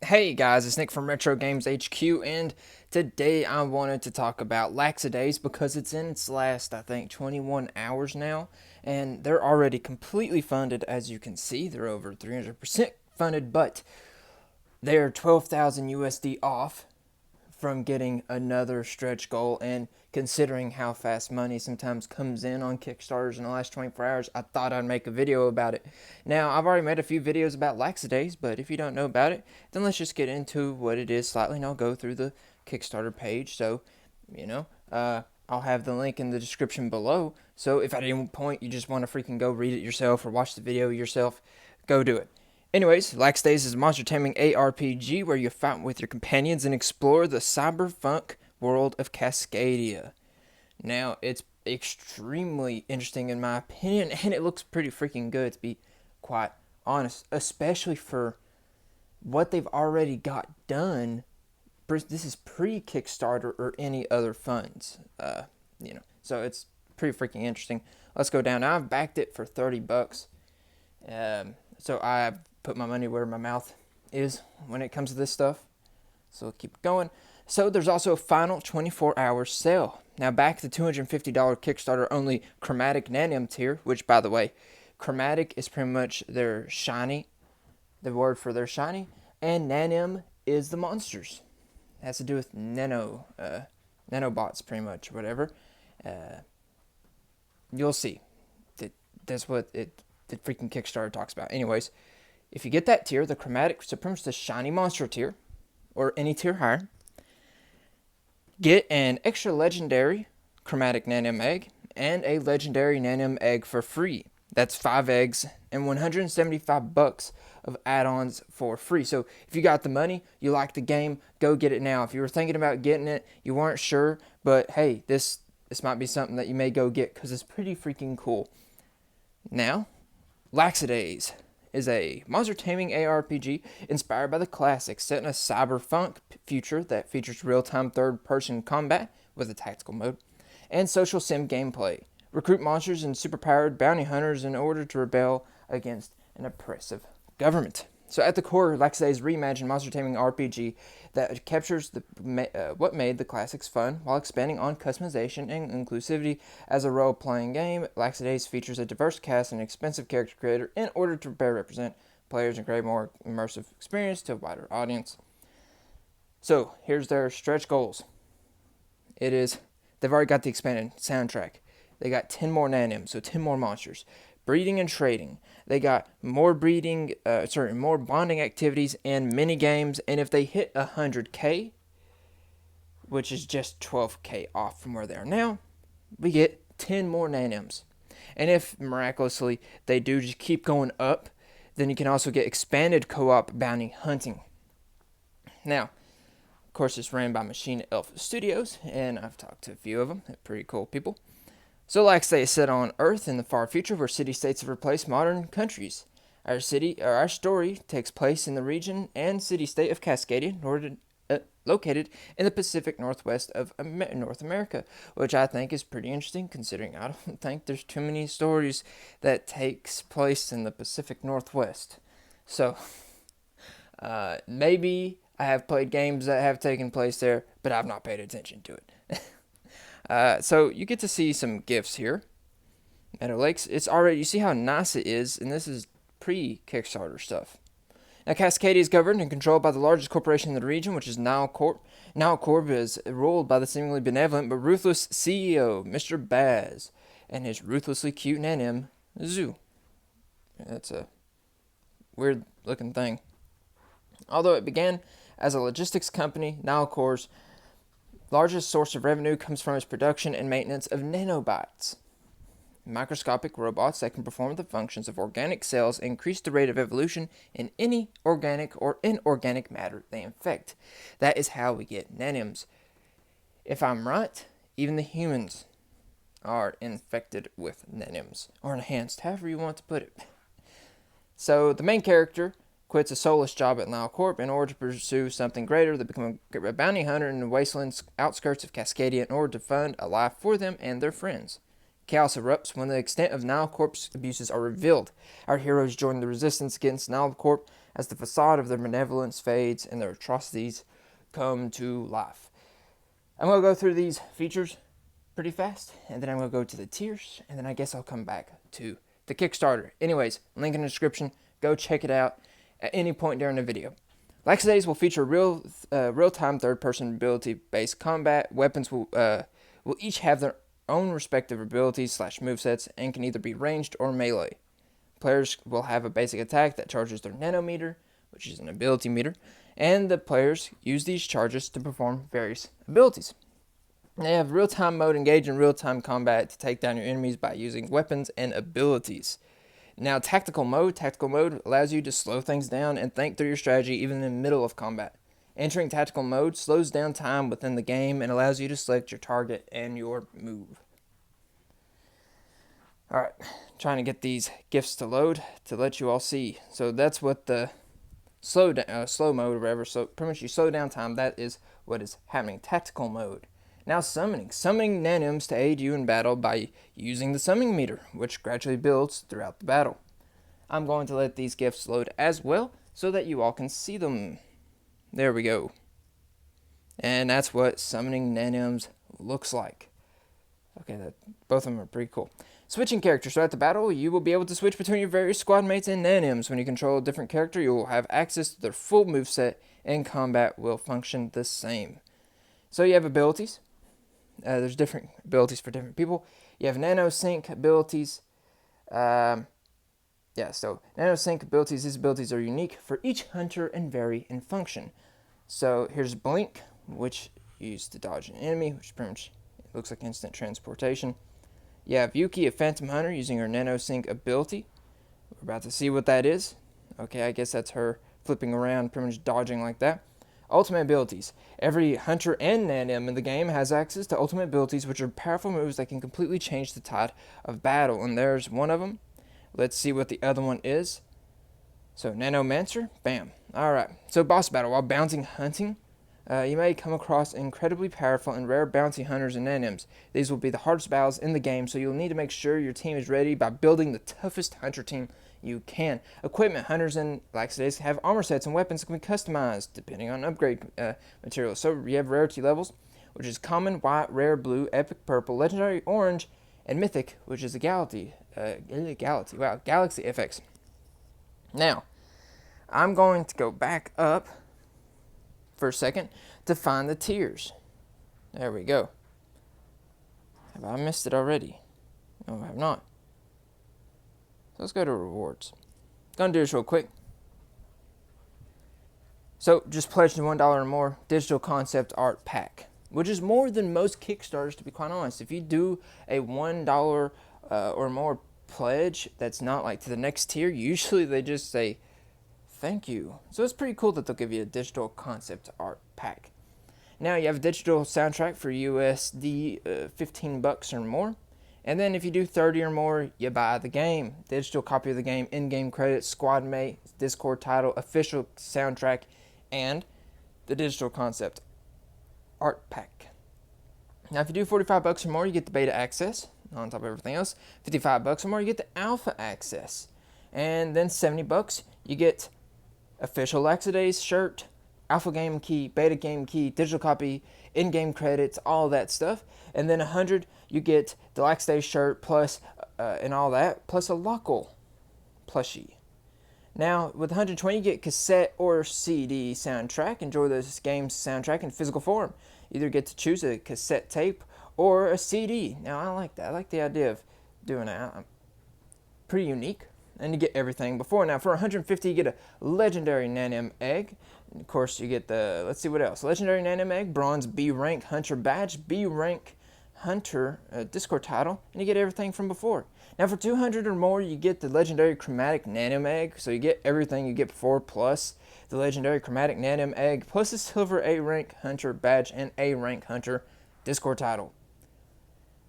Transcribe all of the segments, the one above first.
Hey guys, it's Nick from Retro Games HQ, and today I wanted to talk about Laxidaze because it's in its last, I think, 21 hours now, and they're already completely funded. As you can see, they're over 300% funded, but they're 12,000 USD off from getting another stretch goal. And considering how fast money sometimes comes in on Kickstarters in the last 24 hours, I thought I'd make a video about it. Now, I've already made a few videos about Laxidaze, but if you don't know about it, then let's just get into what it is slightly, and I'll go through the Kickstarter page. So, I'll have the link in the description below. So if at any point you just want to freaking go read it yourself or watch the video yourself, go do it. Anyways, Laxidaze is a monster taming ARPG where you fight with your companions and explore the cyberpunk world of Cascadia. Now, it's extremely interesting in my opinion, and it looks pretty freaking good, to be quite honest, especially for what they've already got done. This is pre-Kickstarter or any other funds, so it's pretty freaking interesting. Let's go down. Now, I've backed it for 30 bucks. So I put my money where my mouth is when it comes to this stuff. So keep going. So there's also a final 24-hour sale. Now back to the $250 Kickstarter only Chromatic Nanium tier, which by the way, Chromatic is pretty much their shiny, the word for their shiny, and Nanium is the monsters. It has to do with nanobots pretty much, whatever. You'll see. That's what the freaking Kickstarter talks about. Anyways, if you get that tier, the Chromatic, so pretty much the shiny monster tier, or any tier higher, get an extra legendary Chromatic Nanium egg and a legendary Nanium egg for free. That's 5 eggs and 175 bucks of add-ons for free. So if you got the money, you like the game, go get it now. If you were thinking about getting it, you weren't sure, but hey, this might be something that you may go get because it's pretty freaking cool. Now, Laxidaze is a monster taming ARPG inspired by the classics, set in a cyberpunk future that features real-time third-person combat with a tactical mode and social sim gameplay. Recruit monsters and superpowered bounty hunters in order to rebel against an oppressive government. So at the core, Laxidaze reimagined monster taming RPG that captures what made the classics fun while expanding on customization and inclusivity. As a role-playing game, Laxidaze features a diverse cast and expensive character creator in order to better represent players and create more immersive experience to a wider audience. So here's their stretch goals. They've already got the expanded soundtrack. They got 10 more nanims, so 10 more monsters. Breeding and trading. They got more more bonding activities and mini games. And if they hit 100k, which is just 12k off from where they are now, we get 10 more nanims. And if miraculously they do just keep going up, then you can also get expanded co-op bounty hunting. Now, of course, it's ran by Machine Elf Studios, and I've talked to a few of them. They're pretty cool people. So Laxidaze is set on Earth in the far future where city-states have replaced modern countries. Our story takes place in the region and city-state of Cascadia, located in the Pacific Northwest of North America, which I think is pretty interesting considering I don't think there's too many stories that takes place in the Pacific Northwest. So, maybe I have played games that have taken place there, but I've not paid attention to it. So you get to see some gifts here. Meadow Lakes. You see how nice it is, and this is pre-Kickstarter stuff. Now, Cascadia is governed and controlled by the largest corporation in the region, which is Nile Corp. Nile Corp is ruled by the seemingly benevolent but ruthless CEO, Mr. Baz, and his ruthlessly cute nanim, Zoo. That's a weird-looking thing. Although it began as a logistics company, Nile Corp's largest source of revenue comes from its production and maintenance of nanobots, microscopic robots that can perform the functions of organic cells and increase the rate of evolution in any organic or inorganic matter they infect. That is how we get nanims. If I'm right, even the humans are infected with nanims, or enhanced, however you want to put it. So the main character quits a soulless job at Nile Corp in order to pursue something greater. They become a bounty hunter in the wasteland outskirts of Cascadia in order to fund a life for them and their friends. Chaos erupts when the extent of Nile Corp's abuses are revealed. Our heroes join the resistance against Nile Corp as the facade of their benevolence fades and their atrocities come to life. I'm going to go through these features pretty fast, and then I'm going to go to the tiers, and then I guess I'll come back to the Kickstarter. Anyways, link in the description. Go check it out at any point during the video. Laxidaze will feature real-time third-person ability-based combat. Weapons will each have their own respective abilities / movesets and can either be ranged or melee. Players will have a basic attack that charges their nanometer, which is an ability meter, and the players use these charges to perform various abilities. They have real-time mode, engage in real-time combat to take down your enemies by using weapons and abilities. Now, tactical mode allows you to slow things down and think through your strategy even in the middle of combat. Entering tactical mode slows down time within the game and allows you to select your target and your move. Alright, trying to get these GIFs to load to let you all see. So that's what the slow mode or whatever, so pretty much you slow down time, that is what is happening. Tactical mode. Now summoning nanims to aid you in battle by using the summoning meter, which gradually builds throughout the battle. I'm going to let these GIFs load as well so that you all can see them. There we go. And that's what summoning nanims looks like. Okay, both of them are pretty cool. Switching characters. Throughout the battle, you will be able to switch between your various squad mates and nanims. When you control a different character, you will have access to their full moveset, and combat will function the same. So you have abilities. There's different abilities for different people. You have nano sync abilities. So nano sync abilities, these abilities are unique for each hunter and vary in function. So here's blink, which you use to dodge an enemy, which pretty much looks like instant transportation. You have Yuki, a phantom hunter, using her nano sync ability. We're about to see what that is. Okay, I guess that's her flipping around, pretty much dodging like that. Ultimate abilities. Every hunter and nanim in the game has access to ultimate abilities, which are powerful moves that can completely change the tide of battle. And there's one of them. Let's see what the other one is. So, Nanomancer, bam. Alright, so boss battle. While bouncing hunting, you may come across incredibly powerful and rare bounty hunters and nanims. These will be the hardest battles in the game, so you'll need to make sure your team is ready by building the toughest hunter team you can. Equipment. Hunters and Laxidaze have armor sets and weapons that can be customized depending on upgrade materials. So you have rarity levels, which is common, white, rare, blue, epic, purple, legendary, orange, and mythic, which is a galaxy FX. Now, I'm going to go back up for a second to find the tiers. There we go. Have I missed it already? No, I have not. So let's go to rewards. Gonna do this real quick. So just pledge to $1 or more, digital concept art pack, which is more than most Kickstarters, to be quite honest. If you do a $1 or more pledge that's not like to the next tier, usually they just say thank you. So it's pretty cool that they'll give you a digital concept art pack. Now you have a digital soundtrack for USD $15 or more. And then if you do 30 or more, you buy the game. Digital copy of the game, in-game credits, squad mate, Discord title, official soundtrack, and the digital concept art pack. Now if you do $45 or more, you get the beta access on top of everything else. $55 or more, you get the alpha access. And then $70, you get official Laxidaze shirt, alpha game key, beta game key, digital copy, in-game credits, all that stuff. And then $100, you get the Laxidaze shirt plus and all that, plus a Lockle plushie. Now with $120, you get cassette or CD soundtrack. Enjoy this game's soundtrack in physical form. You either get to choose a cassette tape or a CD. Now I like that. I like the idea of doing that. Pretty unique. And you get everything before. Now for $150, you get a legendary Nanim egg. And of course, you get the, let's see what else. Legendary Nanim egg, bronze B rank hunter badge, B rank hunter Discord title, and you get everything from before. Now for $200 or more, you get the legendary chromatic Nanim egg. So you get everything you get before, plus the legendary chromatic Nanim egg, plus the silver A rank hunter badge and A rank hunter Discord title.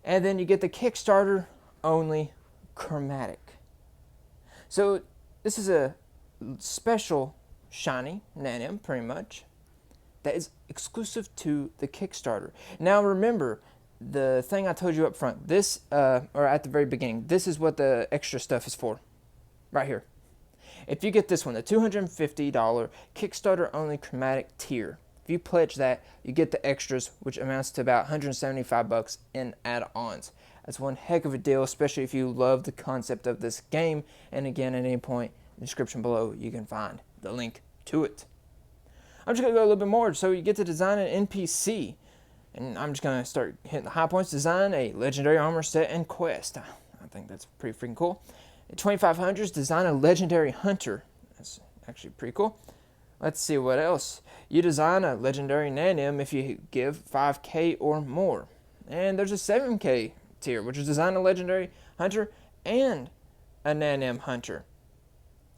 And then you get the Kickstarter only chromatic. So this is a special shiny Nanim, pretty much, that is exclusive to the Kickstarter. Now remember, the thing I told you up front, this, or at the very beginning, this is what the extra stuff is for, right here. If you get this one, the $250 Kickstarter only chromatic tier, if you pledge that, you get the extras, which amounts to about $175 in add-ons. That's one heck of a deal, especially if you love the concept of this game. And again, at any point in the description below, you can find the link to it. I'm just going to go a little bit more. So you get to design an NPC. And I'm just going to start hitting the high points. Design a legendary armor set and quest. I think that's pretty freaking cool. At 2500s, design a legendary hunter. That's actually pretty cool. Let's see what else. You design a legendary nanim if you give 5k or more. And there's a 7k tier, which is design a legendary hunter and a nanim hunter.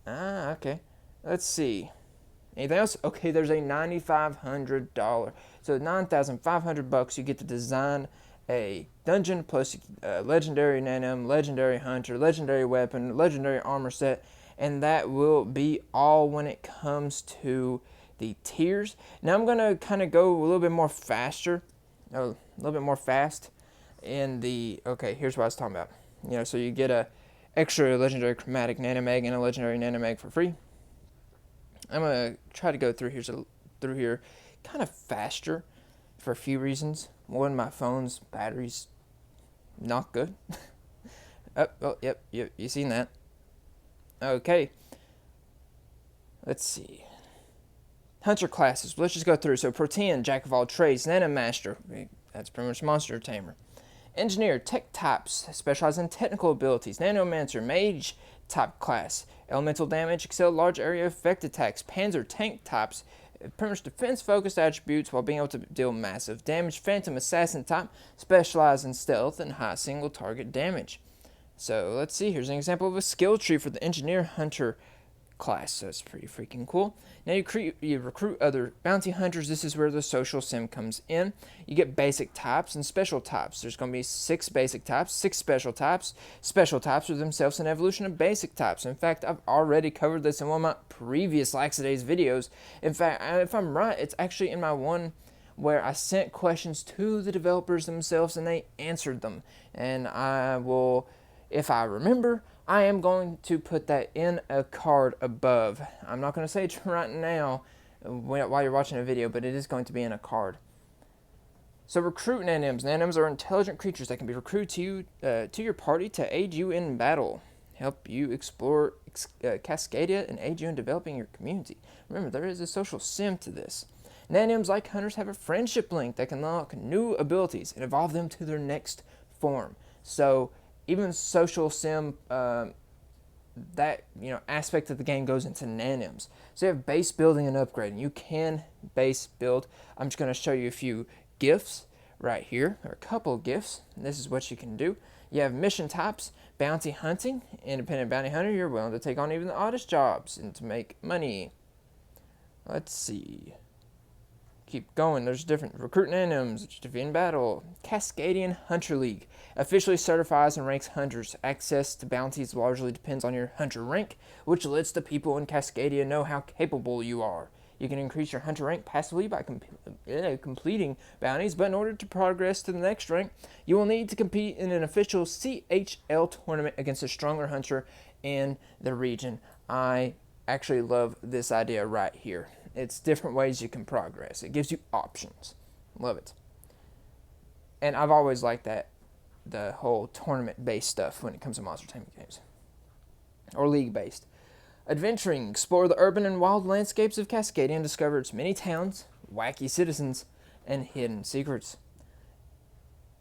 Okay. Let's see. Anything else? Okay, there's a $9,500. So $9,500 you get to design a dungeon plus legendary nanim, legendary hunter, legendary weapon, legendary armor set, and that will be all when it comes to the tiers. Now I'm going to kind of go a little bit more faster, a little bit more fast in the, okay, here's what I was talking about. You know, so you get a extra legendary chromatic nanomag and a legendary nanomag for free. I'm going to try to go through here kind of faster for a few reasons. One, my phone's battery's not good. Yep, you seen that. Okay. Let's see. Hunter classes. Let's just go through. So, Protean, Jack of all trades, Nanomaster. That's pretty much Monster Tamer. Engineer, Tech types, specialize in technical abilities. Nanomancer, Mage type class. Elemental damage, excel large area effect attacks. Panzer, tank types, pretty much defense-focused attributes while being able to deal massive damage. Phantom, assassin type, specialize in stealth and high single target damage. So let's see, here's an example of a skill tree for the engineer hunter class. So it's pretty freaking cool. Now you recruit other bounty hunters. This is where the social sim comes in. You get basic types and special types. There's going to be 6 basic types, 6 special types. Special types are themselves an evolution of basic types. In fact, I've already covered this in one of my previous Laxidaze videos. In fact, if I'm right, it's actually in my one where I sent questions to the developers themselves and they answered them. And I will, if I remember, I am going to put that in a card above. I'm not going to say it right now while you're watching a video, but it is going to be in a card. So recruit nanims. Nanims are intelligent creatures that can be recruited to your party to aid you in battle, help you explore Cascadia, and aid you in developing your community. Remember, there is a social sim to this. Nanims, like hunters, have a friendship link that can unlock new abilities and evolve them to their next form. So even social sim, that aspect of the game goes into nanims. So you have base building and upgrading. You can base build. I'm just going to show you a few gifts right here, or a couple of gifts. This is what you can do. You have mission types, bounty hunting, independent bounty hunter. You're willing to take on even the oddest jobs and to make money. Let's see. Keep going. There's different recruit nanims, defeat in battle. Cascadian Hunter League officially certifies and ranks hunters. Access to bounties largely depends on your hunter rank, which lets the people in Cascadia know how capable you are. You can increase your hunter rank passively by completing bounties, but in order to progress to the next rank, you will need to compete in an official CHL tournament against a stronger hunter in the region. I actually love this idea right here. It's different ways you can progress. It gives you options. Love it. And I've always liked that, the whole tournament-based stuff when it comes to Monster Taming games. Or league-based. Adventuring. Explore the urban and wild landscapes of Cascadia and discover its many towns, wacky citizens, and hidden secrets.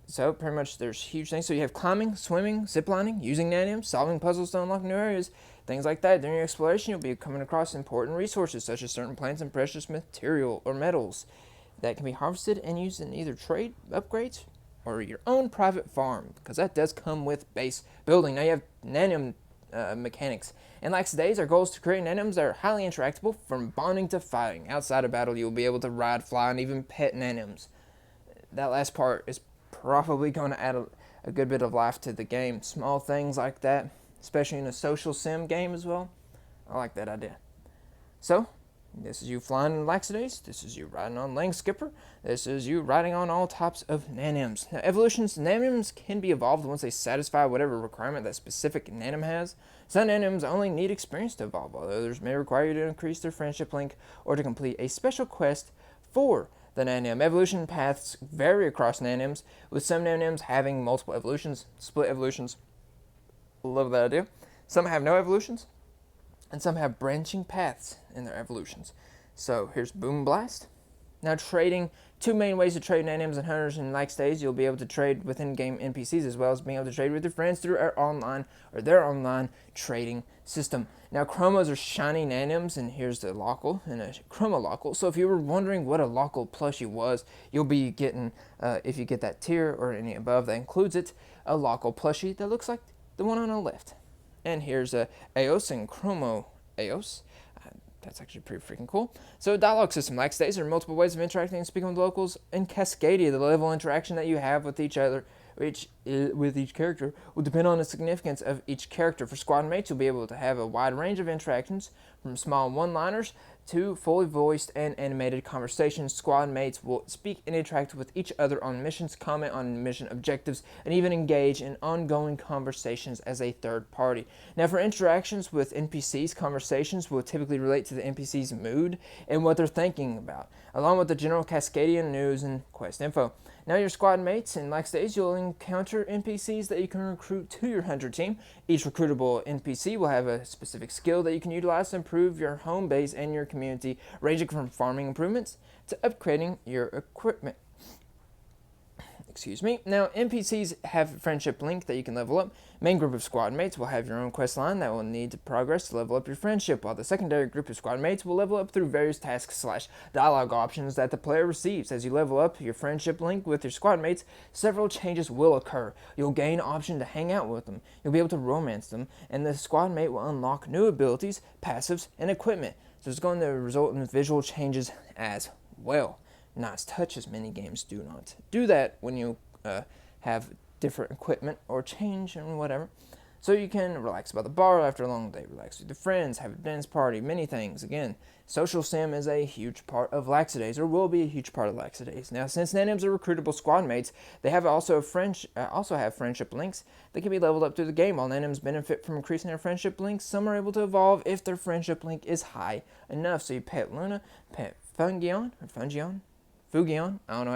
So, pretty much, there's huge things. So you have climbing, swimming, ziplining, using nanims, solving puzzles to unlock new areas, things like that. During your exploration, you'll be coming across important resources, such as certain plants and precious material or metals that can be harvested and used in either trade upgrades or your own private farm, because that does come with base building. Now you have nanim mechanics. In Laxidaze, our goal is to create nanims that are highly interactable, from bonding to fighting. Outside of battle, you'll be able to ride, fly, and even pet nanims. That last part is probably going to add a good bit of life to the game. Small things like that, especially in a social sim game as well. I like that idea. So, This is you flying in Laxidaze. This is you riding on Lang Skipper. This is you riding on all types of nanims. Now, evolutions, nanims can be evolved once they satisfy whatever requirement that specific nanim has. Some nanims only need experience to evolve, while others may require you to increase their friendship link or to complete a special quest for the nanim. Evolution paths vary across nanims, with some nanims having multiple evolutions, split evolutions. Love that idea. Some have no evolutions, and some have branching paths in their evolutions. So here's Boom Blast. Now, trading, two main ways to trade nanims and hunters in Laxidaze. You'll be able to trade with in-game NPCs as well as being able to trade with your friends through their online trading system. Now, chromos are shiny nanims, and here's the local and a chroma local. So if you were wondering what a local plushie was, you'll be getting, if you get that tier or any above that includes it, a local plushie that looks like the one on the left. And here's a Eos and Chromo Eos. That's actually pretty freaking cool. So, dialogue system. Laxidaze, there are multiple ways of interacting and speaking with locals. And Cascadia, the level of interaction that you have with each other, with each character, will depend on the significance of each character. For squad mates, you'll be able to have a wide range of interactions, from small one-liners to fully voiced and animated conversations. Squad mates will speak and interact with each other on missions, comment on mission objectives, and even engage in ongoing conversations as a third party. Now, for interactions with NPCs, conversations will typically relate to the NPC's mood and what they're thinking about, along with the general Cascadian news and quest info. Now, your squad mates in Laxidaze, you'll encounter NPCs that you can recruit to your hunter team. Each recruitable NPC will have a specific skill that you can utilize to improve your home base and your community, ranging from farming improvements to upgrading your equipment. Excuse me. Now, NPCs have a friendship link that you can level up. Main group of squad mates will have your own quest line that will need to progress to level up your friendship, while the secondary group of squad mates will level up through various tasks/dialogue options that the player receives. As you level up your friendship link with your squad mates, several changes will occur. You'll gain option to hang out with them. You'll be able to romance them, and the squad mate will unlock new abilities, passives, and equipment. So it's going to result in visual changes as well. Nice touches. Many games do not do that when you have different equipment or change and whatever. So you can relax by the bar after a long day, relax with your friends, have a dance party, many things. Again, social sim is a huge part of Laxidaze, or will be a huge part of Laxidaze. Now, since nanims are recruitable squad mates, they have also have friendship links that can be leveled up through the game. While nanims benefit from increasing their friendship links, some are able to evolve if their friendship link is high enough. So you pet Luna, pet Fugion, I don't know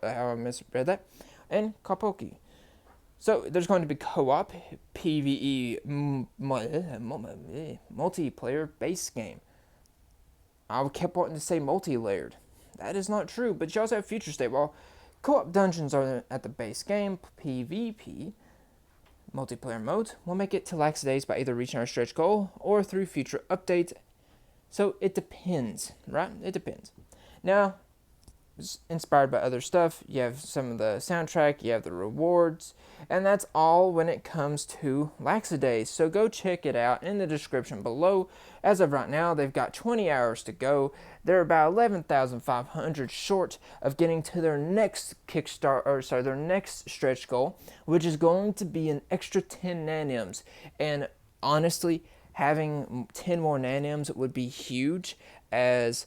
how I misread that, and Kapoki. So there's going to be co-op, PvE, multiplayer base game. I kept wanting to say multi-layered. That is not true, but you also have future state. While co-op dungeons are at the base game, PvP, multiplayer modes, will make it to Laxidaze by either reaching our stretch goal or through future updates. So it depends, right? It depends. Now, it's inspired by other stuff. You have some of the soundtrack, you have the rewards, and that's all when it comes to Laxidaze. So go check it out in the description below. As of right now, they've got 20 hours to go. They're about 11,500 short of getting to their next their next stretch goal, which is going to be an extra 10 nanims. And honestly, having 10 more nanims would be huge, as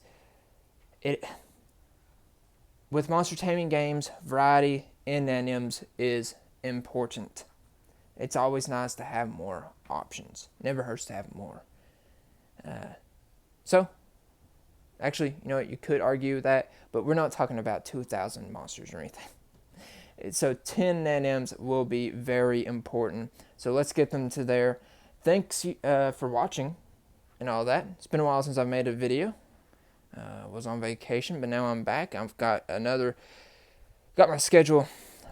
with monster taming games, variety in nanims is important. It's always nice to have more options. Never hurts to have more. So, actually, you know what, you could argue that, but we're not talking about 2,000 monsters or anything. So 10 nanims will be very important. So let's get them to there. Thanks for watching and all that. It's been a while since I've made a video. Was on vacation, but now I'm back. I've got my schedule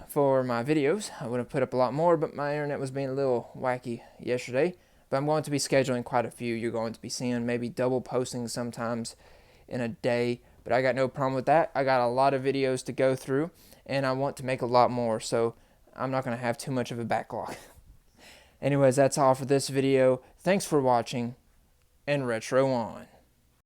for my videos. I would have put up a lot more, but my internet was being a little wacky yesterday. But I'm going to be scheduling quite a few. You're going to be seeing maybe double posting sometimes in a day, but I got no problem with that. I got a lot of videos to go through, and I want to make a lot more, so I'm not going to have too much of a backlog. Anyways, that's all for this video. Thanks for watching, and retro on.